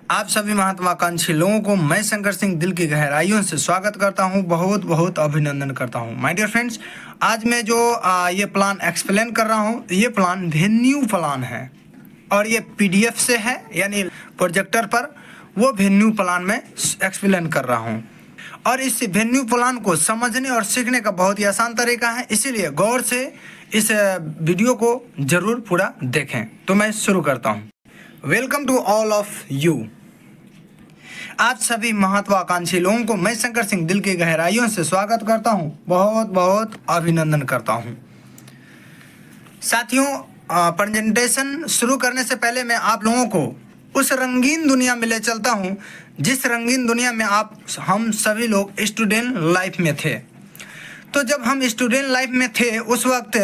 आप सभी महत्वाकांक्षी लोगों को मैं शंकर सिंह दिल की गहराइयों से स्वागत करता हूं, बहुत बहुत अभिनंदन करता हूं। माय डियर फ्रेंड्स, आज मैं जो ये प्लान एक्सप्लेन कर रहा हूं, ये प्लान वेन्यू प्लान है और ये पीडीएफ से है, यानी प्रोजेक्टर पर वो वेन्यू प्लान में एक्सप्लेन कर रहा हूं। और इस वेन्यू प्लान को समझने और सीखने का बहुत ही आसान तरीका है, इसीलिए गौर से इस वीडियो को जरूर पूरा देखें। तो मैं शुरू करता हूं। Welcome to all of you. आप सभी महत्वाकांक्षी लोगों को मैं शंकर सिंह दिल की गहराइयों से स्वागत करता हूं, बहुत बहुत अभिनंदन करता हूं। साथियों, प्रेजेंटेशन शुरू करने से पहले मैं आप लोगों को उस रंगीन दुनिया में ले चलता हूं जिस रंगीन दुनिया में हम सभी लोग स्टूडेंट लाइफ में थे। तो जब हम स्टूडेंट लाइफ में थे उस वक्त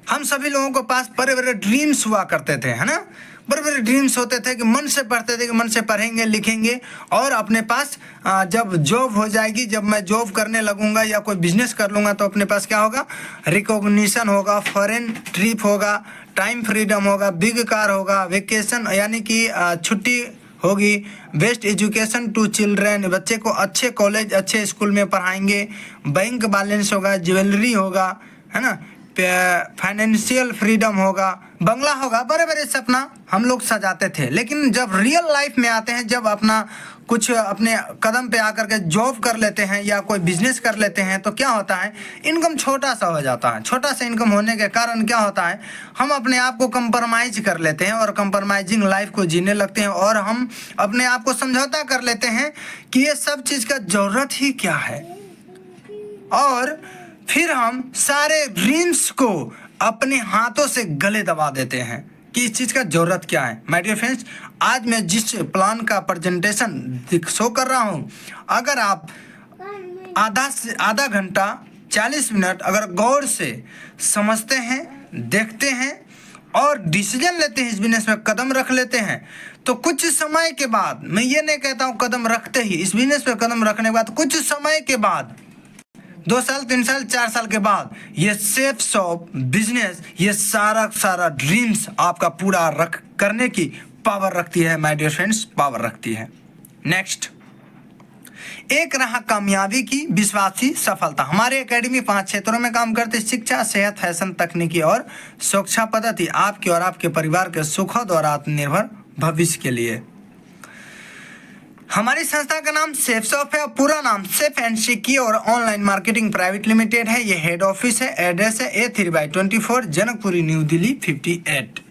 हम सभी लोगों के पास बड़े बड़े ड्रीम्स हुआ करते थे, है ना। बड़े बड़े ड्रीम्स होते थे कि मन से पढ़ते थे कि मन से पढ़ेंगे लिखेंगे और अपने पास जब जॉब हो जाएगी, जब मैं जॉब करने लगूंगा या कोई बिजनेस कर लूँगा तो अपने पास क्या होगा, रिकॉग्निशन होगा, फॉरेन ट्रिप होगा, टाइम फ्रीडम होगा, बिग कार होगा, वेकेशन यानी कि छुट्टी होगी, बेस्ट एजुकेशन टू चिल्ड्रेन, बच्चे को अच्छे कॉलेज अच्छे स्कूल में पढ़ाएंगे, बैंक बैलेंस होगा, ज्वेलरी होगा, है ना, फाइनेंशियल फ्रीडम होगा, बंगला होगा। बड़े बड़े सपना हम लोग सजाते थे। लेकिन जब रियल लाइफ में आते हैं, जब कुछ अपने कदम पे आकर के जॉब कर लेते हैं या कोई बिजनेस कर लेते हैं तो क्या होता है, इनकम छोटा सा हो जाता है। छोटा सा इनकम होने के कारण क्या होता है, हम अपने आप को कंप्रोमाइज कर लेते हैं और कंप्रोमाइजिंग लाइफ को जीने लगते हैं और हम अपने आप को समझौता कर लेते हैं कि ये सब चीज़ का ज़रूरत ही क्या है। और फिर हम सारे ड्रीम्स को अपने हाथों से गले दबा देते हैं कि इस चीज़ का ज़रूरत क्या है। माय डियर फ्रेंड्स, आज मैं जिस प्लान का प्रेजेंटेशन शो कर रहा हूँ, अगर आप आधा घंटा 40 मिनट अगर गौर से समझते हैं, देखते हैं और डिसीजन लेते हैं, इस बिजनेस में कदम रख लेते हैं, तो कुछ समय के बाद, मैं ये नहीं कहता हूँ कदम रखते ही, इस बिजनेस पे कदम रखने के बाद कुछ समय के बाद 2 साल 3 साल 4 साल के बाद ये सेफ शॉप बिजनेस, ये सारा ड्रीम्स आपका पूरा करने की पावर रखती है। माय डियर फ्रेंड्स, पावर रखती है। नेक्स्ट, एक रहा कामयाबी की विश्वासी सफलता। हमारे एकेडमी 5 क्षेत्रों में काम करते, शिक्षा, सेहत, फैशन, तकनीकी और सुरक्षा पद्धति, आपके और आपके परिवार के सुखद और आत्मनिर्भर भविष्य के लिए। हमारी संस्था का नाम सेफ शॉप है और पूरा नाम safe and secure online marketing private limited है। ये हेड ऑफिस है, एड्रेस है A3/24 Janakpuri new Delhi 58।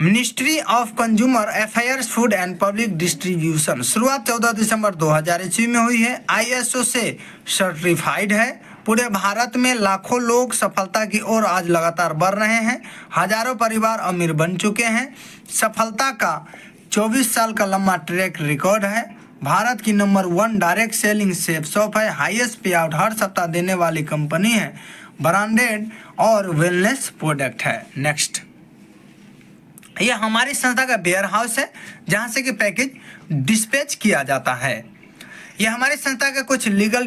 Ministry of consumer affairs food and public distribution. शुरुआत 14 दिसंबर 2000 ईस्वी में हुई है। ISO से सर्टिफाइड है। पूरे भारत में लाखों लोग सफलता की ओर आज लगातार बढ़ रहे हैं। हजारों परिवार अमीर बन चुके हैं। सफलता का 24 साल का लंबा ट्रैक रिकॉर्ड है। भारत की number 1 direct selling safe shop है। हाईएस्ट पे आउट हर सप्ताह देने वाली कंपनी है। ब्रांडेड और वेलनेस प्रोडक्ट है। नेक्स्ट, ये हमारी संस्था का वेयर हाउस है जहां से कि पैकेज डिस्पैच किया जाता है। ये हमारी संस्था के कुछ लीगल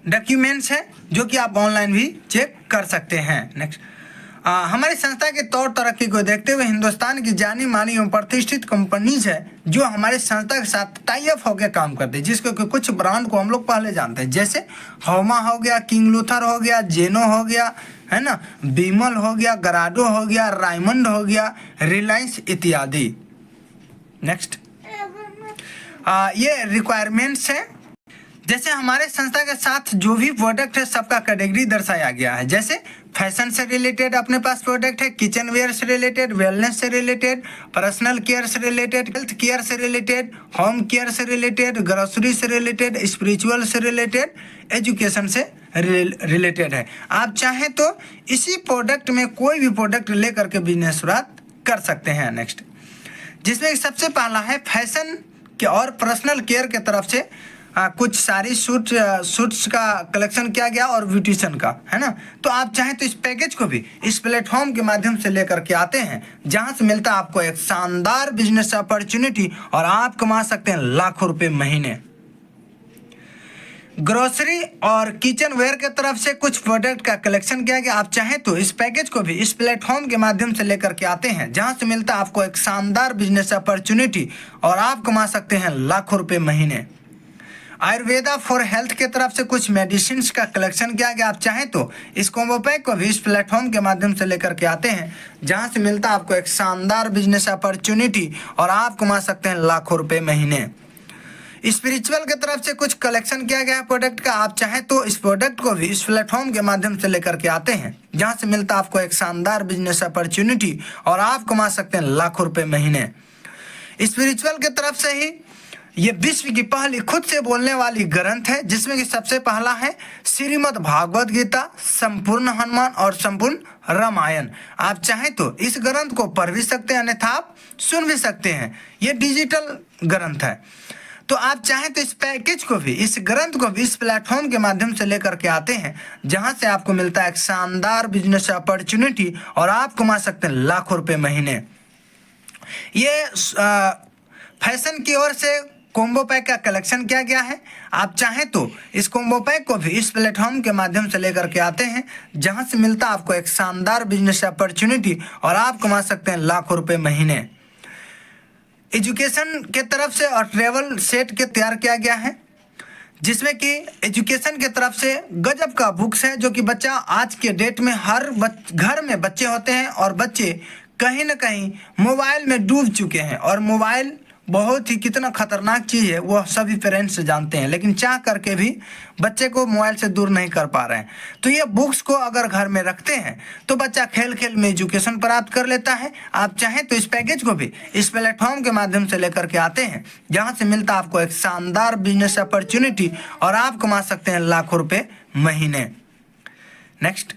डॉक्यूमेंट्स हैं जो कि आप ऑनलाइन भी चेक कर सकते हैं। नेक्स्ट, हमारी संस्था के तौर तरक्की को देखते हुए हिंदुस्तान की जानी मानी एवं प्रतिष्ठित कंपनीज है जो हमारी संस्था के साथ टाई अप होकर काम करते हैं, जिसको कि कुछ ब्रांड को हम लोग पहले जानते हैं, जैसे होमा हो गया, किंग लूथर हो गया, जेनो हो गया, है ना, बीमल हो गया, गराडो हो गया, रायमंड हो गया, रिलायंस इत्यादि। नेक्स्ट, ये रिक्वायरमेंट्स है। जैसे हमारे संस्था के साथ जो भी प्रोडक्ट है सबका कैटेगरी दर्शाया गया है। जैसे फैशन से रिलेटेड अपने पास प्रोडक्ट है, किचन वेयर से रिलेटेड, वेलनेस से रिलेटेड, पर्सनल केयर से रिलेटेड, हेल्थ केयर से रिलेटेड, होम केयर से रिलेटेड, ग्रोसरी से रिलेटेड, स्पिरिचुअल से रिलेटेड, एजुकेशन से रिलेटेड है। आप चाहें तो इसी प्रोडक्ट में कोई भी प्रोडक्ट लेकर के बिजनेस शुरुआत कर सकते हैं। नेक्स्ट, जिसमें सबसे पहला है फैशन के और पर्सनल केयर के तरफ से कुछ सारी सूट्स का कलेक्शन किया गया और ब्यूटिशियन का, है ना। तो आप चाहें तो इस पैकेज को भी इस प्लेटफॉर्म के माध्यम से लेकर के आते हैं जहां से मिलता है आपको एक शानदार बिजनेस अपॉर्चुनिटी और आप कमा सकते हैं लाखों रुपए महीने। ग्रोसरी और किचन वेयर के तरफ से कुछ प्रोडक्ट का कलेक्शन किया गया। आप चाहें तो इस पैकेज को भी इस प्लेटफॉर्म के माध्यम से लेकर के आते हैं, जहां से मिलता है आपको एक शानदार बिजनेस अपॉर्चुनिटी और आप कमा सकते हैं लाखों रुपए महीने। आयुर्वेदा फॉर हेल्थ के तरफ से कुछ मेडिसिन का कलेक्शन किया गया। आप चाहें तो इस कॉम्बो पैक को भी इस प्लेटफॉर्म के माध्यम से लेकर के आते हैं, जहां से मिलता है आपको एक शानदार बिजनेस अपॉर्चुनिटी और आप कमा सकते हैं लाखों रुपए महीने। स्पिरिचुअल के तरफ से कुछ कलेक्शन किया गया है प्रोडक्ट का। आप चाहें तो इस प्रोडक्ट को भी इस प्लेटफॉर्म के माध्यम से लेकर के आते हैं, जहां से मिलता है आपको एक शानदार बिजनेस अपॉर्चुनिटी और आप कमा सकते हैं लाखों रुपए महीने। स्पिरिचुअल के तरफ से ही ये विश्व की पहली खुद से बोलने वाली ग्रंथ है, जिसमें कि सबसे पहला है श्रीमद् भागवत गीता, संपूर्ण हनुमान और संपूर्ण रामायण। आप चाहें तो इस ग्रंथ को पढ़ भी सकते हैं, अन्यथा आप सुन भी सकते हैं। ये डिजिटल ग्रंथ है। तो आप चाहें तो इस पैकेज को भी, इस ग्रंथ को भी इस प्लेटफॉर्म के माध्यम से लेकर के आते हैं, जहां से आपको मिलता है एक शानदार बिजनेस अपॉर्चुनिटी और आप कमा सकते हैं लाखों रुपए महीने। ये फैशन की ओर से कॉम्बो पैक का कलेक्शन किया गया है। आप चाहें तो इस कॉम्बो पैक को भी इस प्लेटफॉर्म के माध्यम से लेकर के आते हैं, जहां से मिलता है आपको एक शानदार बिजनेस अपॉर्चुनिटी और आप कमा सकते हैं लाखों रुपए महीने। एजुकेशन के तरफ से और ट्रेवल सेट के तैयार किया गया है, जिसमें कि एजुकेशन के तरफ से गजब का बुक्स है, जो कि बच्चा आज के डेट में हर घर में बच्चे होते हैं और बच्चे कहीं ना कहीं मोबाइल में डूब चुके हैं। और मोबाइल बहुत ही कितना खतरनाक चीज़ है वो सभी पेरेंट्स जानते हैं, लेकिन चाह करके भी बच्चे को मोबाइल से दूर नहीं कर पा रहे हैं। तो ये बुक्स को अगर घर में रखते हैं तो बच्चा खेल खेल में एजुकेशन प्राप्त कर लेता है। आप चाहें तो इस पैकेज को भी इस प्लेटफॉर्म के माध्यम से लेकर के आते हैं, जहां से मिलता है आपको एक शानदार बिजनेस अपॉर्चुनिटी और आप कमा सकते हैं लाखों रुपए महीने। Next,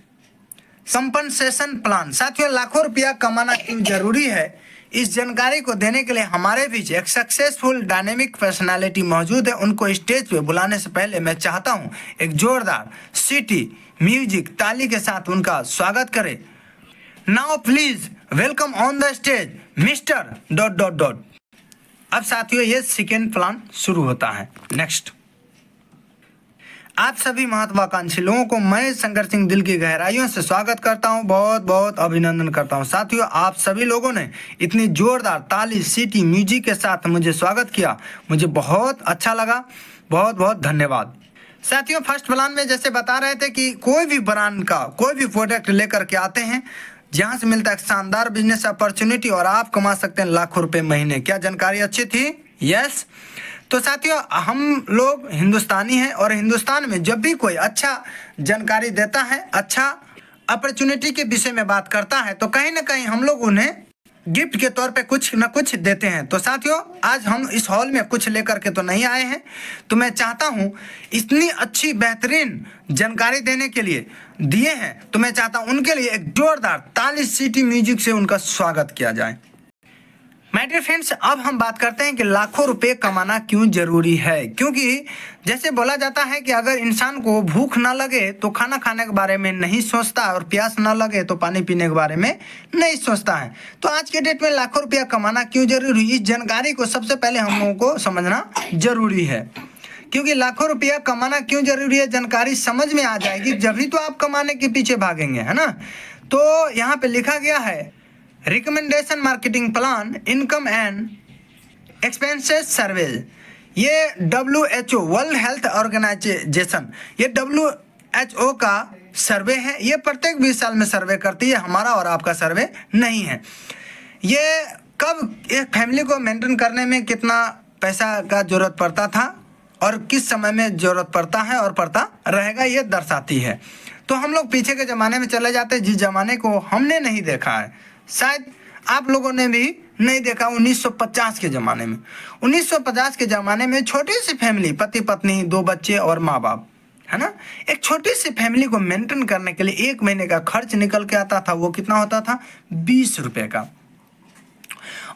compensation plan. साथियों, लाखों रुपया कमाना क्यों जरूरी है, इस जानकारी को देने के लिए हमारे बीच एक सक्सेसफुल डायनेमिक पर्सनालिटी मौजूद है। उनको स्टेज पे बुलाने से पहले मैं चाहता हूं एक जोरदार सिटी म्यूजिक ताली के साथ उनका स्वागत करें। Now please welcome on the stage mister ... अब साथियों ये सेकेंड प्लान शुरू होता है। नेक्स्ट, आप सभी महत्वाकांक्षी लोगों को मैं शंकर सिंह दिल की गहराइयों से स्वागत करता हूं, बहुत बहुत अभिनंदन करता हूं। साथियों, आप सभी लोगों ने इतनी जोरदार ताली सिटी म्यूजिक के साथ मुझे स्वागत किया, मुझे बहुत अच्छा लगा, बहुत बहुत धन्यवाद। साथियों, फर्स्ट प्लान में जैसे बता रहे थे कि कोई भी ब्रांड का कोई भी प्रोडक्ट लेकर के आते हैं, जहां से मिलता है शानदार बिजनेस अपॉर्चुनिटी और आप कमा सकते हैं लाखों रुपए महीने। क्या जानकारी अच्छी थी? यस। तो साथियों, हम लोग हिंदुस्तानी हैं और हिंदुस्तान में जब भी कोई अच्छा जानकारी देता है, अच्छा अपॉर्चुनिटी के विषय में बात करता है, तो कहीं ना कहीं हम लोग उन्हें गिफ्ट के तौर पे कुछ ना कुछ देते हैं। तो साथियों, आज हम इस हॉल में कुछ लेकर के तो नहीं आए हैं, तो मैं चाहता हूं इतनी अच्छी बेहतरीन जानकारी देने के लिए दिए हैं, तो मैं चाहता हूं उनके लिए एक जोरदार ताली सिटी म्यूजिक से उनका स्वागत किया जाए। माय डियर फ्रेंड्स, अब हम बात करते हैं कि लाखों रुपए कमाना क्यों जरूरी है। क्योंकि जैसे बोला जाता है कि अगर इंसान को भूख ना लगे तो खाना खाने के बारे में नहीं सोचता, और प्यास ना लगे तो पानी पीने के बारे में नहीं सोचता है। तो आज के डेट में लाखों रुपया कमाना क्यों जरूरी, इस जानकारी को सबसे पहले हम लोगों को समझना जरूरी है। क्योंकि लाखों रुपया कमाना क्यों जरूरी है, जानकारी समझ में आ जाएगी जब भी तो आप कमाने के पीछे भागेंगे, है ना। तो यहाँ पे लिखा गया है recommendation marketing plan income and expenses survey. ये WHO वर्ल्ड हेल्थ ऑर्गेनाइजेशन, ये WHO का सर्वे है। ये प्रत्येक 20 साल में सर्वे करती है, हमारा और आपका सर्वे नहीं है। ये कब एक फैमिली को मेंटेन करने में कितना पैसा का जरूरत पड़ता था और किस समय में जरूरत पड़ता है और पड़ता रहेगा, ये दर्शाती है। तो हम लोग पीछे के ज़माने में चले जाते हैं, जिस ज़माने को हमने नहीं देखा है, शायद आप लोगों ने भी नहीं देखा। 1950 के ज़माने में, 1950 के ज़माने में छोटी सी फैमिली, पति पत्नी, 2 बच्चे और माँ बाप, है ना, एक छोटी सी फैमिली को मेंटेन करने के लिए 1 महीने का खर्च निकल के आता था। वो कितना होता था? 20 रुपये का।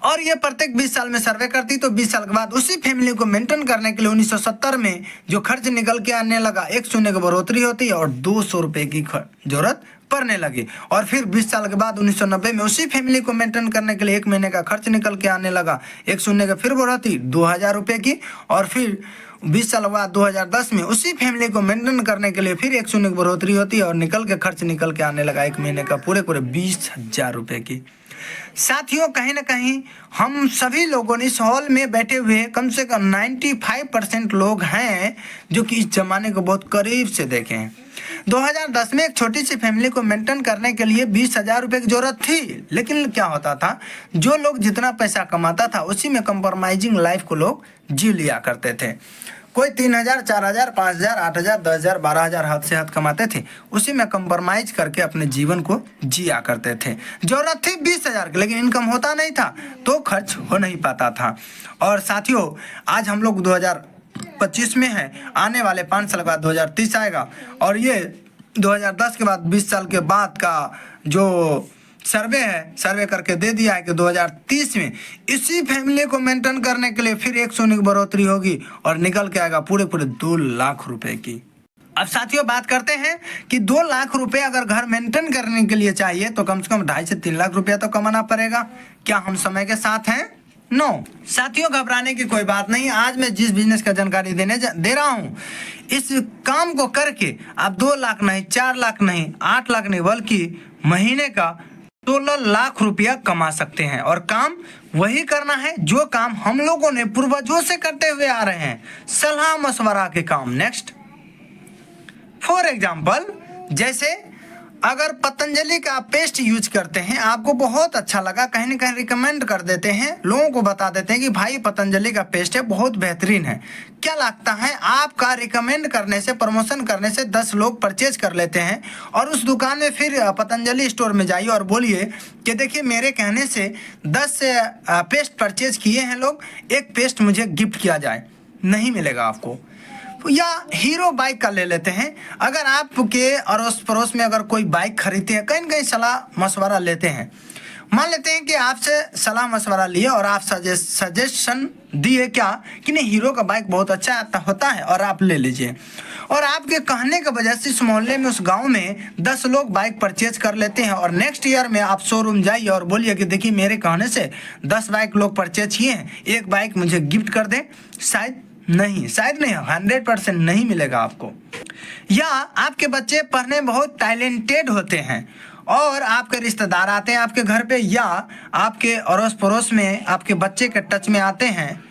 और ये प्रत्येक 20 साल में सर्वे करती, तो 20 साल के बाद उसी फैमिली को मेंटेन करने के लिए 1970 में जो खर्च निकल के आने लगा, 1 शून्य की बढ़ोतरी होती है और 200 रुपये की जरूरत पढ़ने लगे। और फिर 20 साल के बाद 1990 में उसी फैमिली को मेंटेन करने के लिए 1 महीने का खर्च निकल के आने लगा। 1 शून्य का फिर बढ़ोतरी 2000 रुपये की। और फिर 20 साल बाद 2010 में उसी फैमिली को मेंटेन करने के लिए फिर 1 शून्य की बढ़ोतरी होती है और निकल के खर्च निकल के आने लगा 1 महीने का पूरे 20,000 रुपये की। साथियों, कहीं ना कहीं हम सभी लोगों ने इस हॉल में बैठे हुए कम से कम 95% लोग हैं जो कि इस जमाने को बहुत करीब से देखे हैं। 2010 में एक छोटी सी फैमिली को मेंटेन करने के लिए 20,000 रुपये की जरूरत थी, लेकिन क्या होता था, जो लोग जितना पैसा कमाता था उसी में कंप्रोमाइजिंग लाइफ को लोग जी लिया करते थे। कोई 3,000, 4,000, 5,000, 8,000, 10,000, 12,000 हाथ से हाथ कमाते थे, उसी में कंप्रोमाइज करके अपने जीवन को जिया करते थे। जरूरत थी 20,000 की, लेकिन इनकम होता नहीं था तो खर्च हो नहीं पाता था। और साथियों, आज हम लोग 2025 में हैं, आने वाले 5 साल बाद 2030 आएगा और ये 2010 के बाद 20 साल के बाद का जो सर्वे है, सर्वे करके दे दिया है कि 2030 में इसी फैमिली को मेंटेन करने के लिए फिर 1 शून्य की बढ़ोतरी होगी और निकल के आएगा पूरे 2 लाख रुपए की। अब साथियों, बात करते हैं कि 2 लाख रुपए अगर घर मेंटेन करने के लिए चाहिए तो कम से कम 2.5 से 3 लाख रुपया तो कमाना पड़ेगा। क्या हम समय के साथ हैं? नो साथियों, घबराने की कोई बात नहीं। आज मैं जिस बिजनेस का जानकारी दे रहा हूँ, इस काम को करके आप 2 लाख नहीं, 4 लाख नहीं, 8 लाख नहीं, बल्कि महीने का 16 लाख रुपया कमा सकते हैं। और काम वही करना है जो काम हम लोगों ने पूर्वजों से करते हुए आ रहे हैं, सलाह मशवरा के काम। नेक्स्ट, फॉर एग्जाम्पल, जैसे अगर पतंजलि का पेस्ट यूज करते हैं, आपको बहुत अच्छा लगा, कहीं ना कहीं रिकमेंड कर देते हैं, लोगों को बता देते हैं कि भाई पतंजलि का पेस्ट है, बहुत बेहतरीन है। क्या लगता है, आपका रिकमेंड करने से, प्रमोशन करने से 10 लोग परचेज कर लेते हैं और उस दुकान में फिर पतंजलि स्टोर में जाइए और बोलिए कि देखिए मेरे कहने से 10 पेस्ट परचेज किए हैं लोग, एक पेस्ट मुझे गिफ्ट किया जाए। नहीं मिलेगा आपको। या हीरो बाइक का ले लेते हैं, अगर आपके अड़ोस पड़ोस में अगर कोई बाइक खरीदते हैं, कहीं ना कहीं सलाह मशवरा लेते हैं, मान लेते हैं कि आपसे सलाह मशवरा लिए और आप सजेशन दिए क्या कि नहीं हीरो का बाइक बहुत अच्छा होता है और आप ले लीजिए, और आपके कहने की वजह से इस मोहल्ले में, उस गांव में 10 लोग बाइक परचेज कर लेते हैं और नेक्स्ट ईयर में आप शोरूम जाइए और बोलिए कि देखिए मेरे कहने से 10 बाइक लोग परचेज किए हैं, एक बाइक मुझे गिफ्ट कर दें। शायद नहीं, 100% नहीं मिलेगा आपको। या आपके बच्चे पढ़ने बहुत टैलेंटेड होते हैं और आपके रिश्तेदार आते हैं आपके घर पे, या आपके अड़ोस पड़ोस में आपके बच्चे के टच में आते हैं,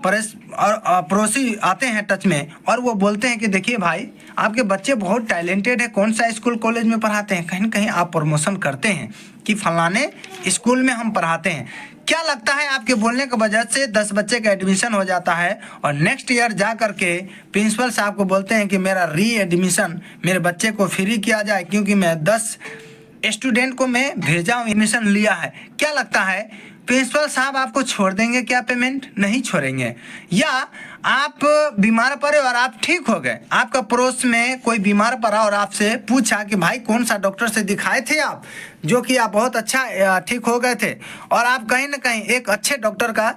पड़ोसी आते हैं टच में, और वो बोलते हैं कि देखिए भाई आपके बच्चे बहुत टैलेंटेड है, कौन सा स्कूल कॉलेज में पढ़ाते हैं, कहीं ना कहीं आप प्रमोशन करते हैं कि फलाने स्कूल में हम पढ़ाते हैं। क्या लगता है, आपके बोलने की वजह से 10 बच्चे का एडमिशन हो जाता है और नेक्स्ट ईयर जा करके प्रिंसिपल साहब को बोलते हैं कि मेरा री एडमिशन मेरे बच्चे को फ्री किया जाए क्योंकि मैं 10 स्टूडेंट को मैं भेजा हूँ, एडमिशन लिया है। क्या लगता है प्रिंसिपल साहब आपको छोड़ देंगे क्या? पेमेंट नहीं छोड़ेंगे। या आप बीमार पड़े और आप ठीक हो गए, आपका पड़ोस में कोई बीमार पड़ा और आपसे पूछा कि भाई कौन सा डॉक्टर से दिखाए थे आप, जो कि आप बहुत अच्छा ठीक हो गए थे, और आप कहीं ना कहीं एक अच्छे डॉक्टर का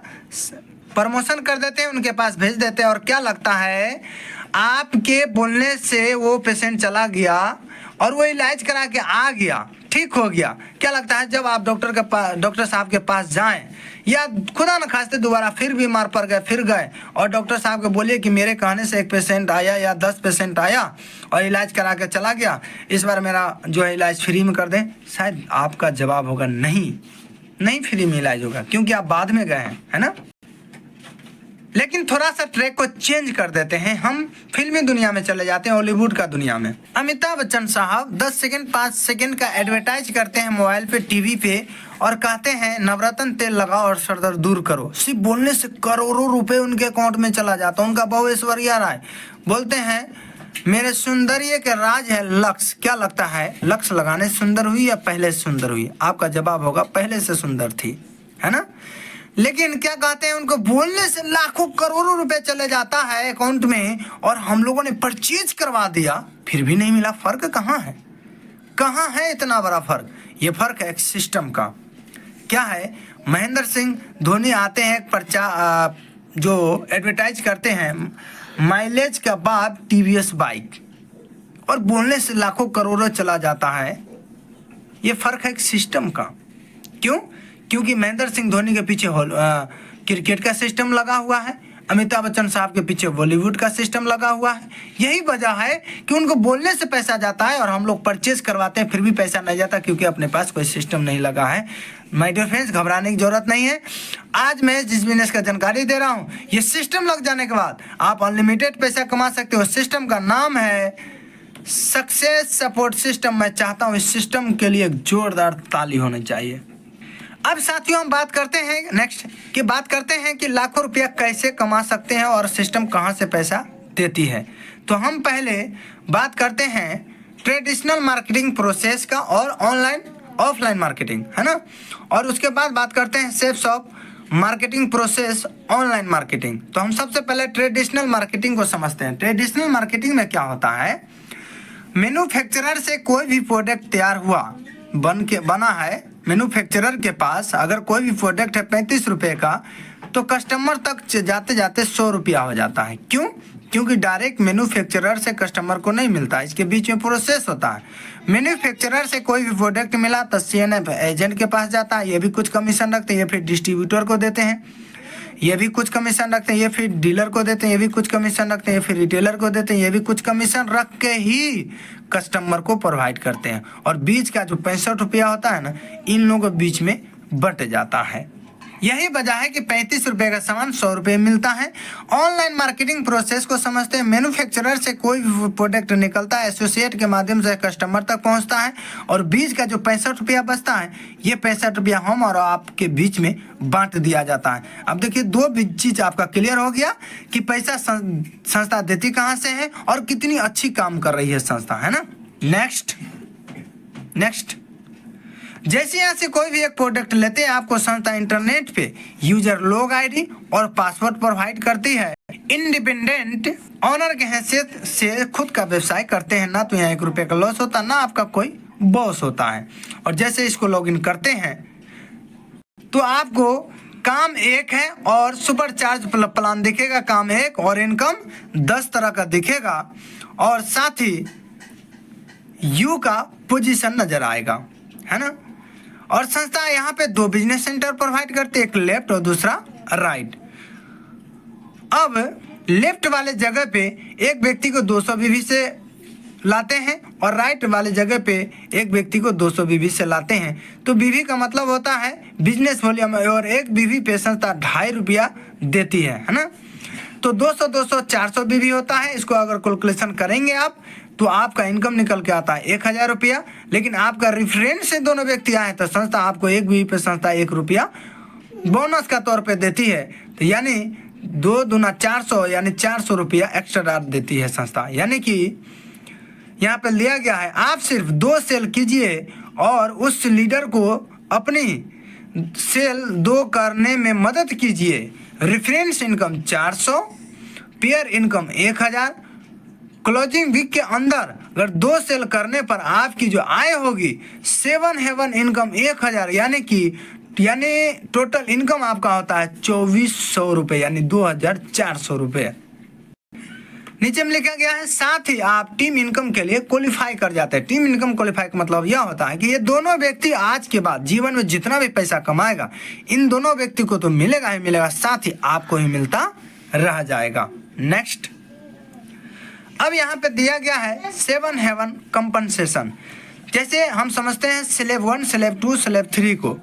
प्रमोशन कर देते हैं, उनके पास भेज देते हैं, और क्या लगता है आपके बोलने से वो पेशेंट चला गया और वो इलाज करा के आ गया, ठीक हो गया। क्या लगता है जब आप डॉक्टर साहब के पास जाएं, या खुदा न खास्ते दोबारा फिर बीमार पड़ गए, फिर गए और डॉक्टर साहब को बोलिए कि मेरे कहने से 1 पेशेंट आया या 10 पेशेंट आया और इलाज करा के चला गया, इस बार मेरा जो है इलाज फ्री में कर दें, शायद आपका जवाब होगा नहीं फ्री में इलाज होगा, क्योंकि आप बाद में गए हैं, है ना। लेकिन थोड़ा सा ट्रैक को चेंज कर देते हैं, हम फिल्मी दुनिया में चले जाते हैं, हॉलीवुड का दुनिया में। अमिताभ बच्चन साहब 10 सेकंड 5 सेकंड का एडवर्टाइज करते हैं मोबाइल पे, टीवी पे, और कहते हैं नवरत्न तेल लगाओ और सर दर्द दूर करो। सिर्फ बोलने से करोड़ों रुपए उनके अकाउंट में चला जाता है। उनका बहु ऐश्वर्या राय बोलते हैं मेरे सौंदर्य के राज है लक्स। क्या लगता है, लक्स लगाने से सुंदर हुई या पहले से सुंदर हुई? आपका जवाब होगा पहले से सुंदर थी, है ना। लेकिन क्या कहते हैं, उनको बोलने से लाखों करोड़ों रुपए चले जाता है अकाउंट में, और हम लोगों ने परचेज करवा दिया फिर भी नहीं मिला। फर्क कहाँ है? कहाँ है इतना बड़ा फर्क? ये फर्क है एक सिस्टम का। क्या है, महेंद्र सिंह धोनी आते हैं जो एडवर्टाइज करते हैं माइलेज का बाद टीवीएस बाइक, और बोलने से लाखों करोड़ों चला जाता है, ये फ़र्क है एक सिस्टम का। क्यों? क्योंकि महेंद्र सिंह धोनी के पीछे क्रिकेट का सिस्टम लगा हुआ है, अमिताभ बच्चन साहब के पीछे बॉलीवुड का सिस्टम लगा हुआ है। यही वजह है कि उनको बोलने से पैसा जाता है और हम लोग परचेज करवाते हैं फिर भी पैसा नहीं जाता, क्योंकि अपने पास कोई सिस्टम नहीं लगा है। माय डियर फ्रेंड्स, घबराने की जरूरत नहीं है। आज मैं जिस बिजनेस का जानकारी दे रहा हूँ, ये सिस्टम लग जाने के बाद आप अनलिमिटेड पैसा कमा सकते हो। सिस्टम का नाम है सक्सेस सपोर्ट सिस्टम। मैं चाहता हूँ इस सिस्टम के लिए एक जोरदार ताली होनी चाहिए। अब साथियों हम बात करते हैं नेक्स्ट कि बात करते हैं कि लाखों रुपया कैसे कमा सकते हैं और सिस्टम कहाँ से पैसा देती है। तो हम पहले बात करते हैं ट्रेडिशनल मार्केटिंग प्रोसेस का और ऑनलाइन ऑफलाइन मार्केटिंग, है ना। और उसके बाद बात करते हैं steps of marketing process online marketing. तो हम सबसे पहले ट्रेडिशनल मार्केटिंग को समझते हैं। ट्रेडिशनल मार्केटिंग में क्या होता है, मैन्युफैक्चरर से कोई भी प्रोडक्ट तैयार हुआ बना है, मैन्युफैक्चरर के पास अगर कोई भी प्रोडक्ट है 35 रुपये का, तो कस्टमर तक जाते जाते 100 रुपया हो जाता है। क्यों? क्योंकि डायरेक्ट मैन्युफैक्चरर से कस्टमर को नहीं मिलता, इसके बीच में प्रोसेस होता है। मैन्युफैक्चरर से कोई भी प्रोडक्ट मिला तो CNF एजेंट के पास जाता है, ये भी कुछ कमीशन रखते हैं, ये फिर डिस्ट्रीब्यूटर को देते हैं, ये भी कुछ कमीशन रखते हैं, ये फिर डीलर को देते हैं, ये भी कुछ कमीशन रखते हैं, ये फिर रिटेलर को देते हैं, ये भी कुछ कमीशन रख के ही कस्टमर को प्रोवाइड करते हैं। और बीच का जो 65 रुपया होता है ना, इन लोगों के बीच में बट जाता है। यही वजह है कि 35 रुपये का सामान 100 रुपये मिलता है। ऑनलाइन मार्केटिंग प्रोसेस को समझते हैं। मैन्युफैक्चरर से कोई भी प्रोडक्ट निकलता है, एसोसिएट के माध्यम से कस्टमर तक पहुंचता है, और बीच का जो 65 रुपया बचता है, ये 65 रुपया हम और आपके बीच में बांट दिया जाता है। अब देखिए, दो चीज आपका क्लियर हो गया कि पैसा संस्था देती कहाँ से है और कितनी अच्छी काम कर रही है संस्था, है ना। नेक्स्ट जैसे यहाँ से कोई भी एक प्रोडक्ट लेते हैं, आपको संस्था इंटरनेट पे यूजर लॉग आईडी और पासवर्ड प्रोवाइड करती है। इंडिपेंडेंट ऑनर के हैसियत से खुद का व्यवसाय करते हैं, ना तो यहाँ 1 रुपये का लॉस होता, ना आपका कोई बॉस होता है। और जैसे इसको लॉगिन करते हैं तो आपको काम 1 है और सुपर चार्ज प्लान दिखेगा, काम 1 और इनकम 10 तरह का दिखेगा, और साथ ही यू का पोजीशन नजर आएगा, है ना। और संस्था यहाँ पे 2 बिजनेस सेंटर प्रोवाइड करती है, एक लेफ्ट और दूसरा राइट। अब लेफ्ट वाले जगह पे एक व्यक्ति को 200 बीवी से लाते हैं और राइट वाले जगह पे एक व्यक्ति को 200 बीवी से लाते हैं। तो बीवी का मतलब होता है बिजनेस वॉल्यूम, और एक बीवी पे संस्था 2.5 रुपया देती है ना। तो 200 200 400 बीवी होता है। इसको अगर कैलकुलेशन करेंगे आप तो आपका इनकम निकल के आता है 1000 रुपया। लेकिन आपका रेफरेंस से दोनों व्यक्ति आए तो संस्था आपको एक बीवी पे संस्था 1 रुपया बोनस का तौर पे देती है। तो यानी 2 दूना 400 यानी 400 रुपया एक्स्ट्रा देती है संस्था। यानी कि यहाँ पे लिया गया है, आप सिर्फ 2 सेल कीजिए और उस लीडर को अपनी सेल 2 करने में मदद कीजिए। Reference income 400, pair income 1000। Closing week के अंदर अगर 2 सेल करने पर आपकी जो आय होगी 7 हेवन इनकम 1000, यानी टोटल इनकम आपका होता है 2400 रुपये, यानी 2400 रुपये। नीचे में लिखा गया है, साथ ही आप टीम इनकम के लिए क्वालिफाई कर जाते हैं। टीम इनकम क्वालिफाई का मतलब यह होता है कि ये दोनों व्यक्ति आज के बाद जीवन में जितना भी पैसा कमाएगा, इन दोनों व्यक्ति को तो मिलेगा ही मिलेगा, साथ ही आपको ही मिलता रह जाएगा। नेक्स्ट, अब यहाँ पे दिया गया है 7 हेवन कंपनसेशन। जैसे हम समझते हैं स्लेब 1, स्लेब 2, स्लेब 3 को।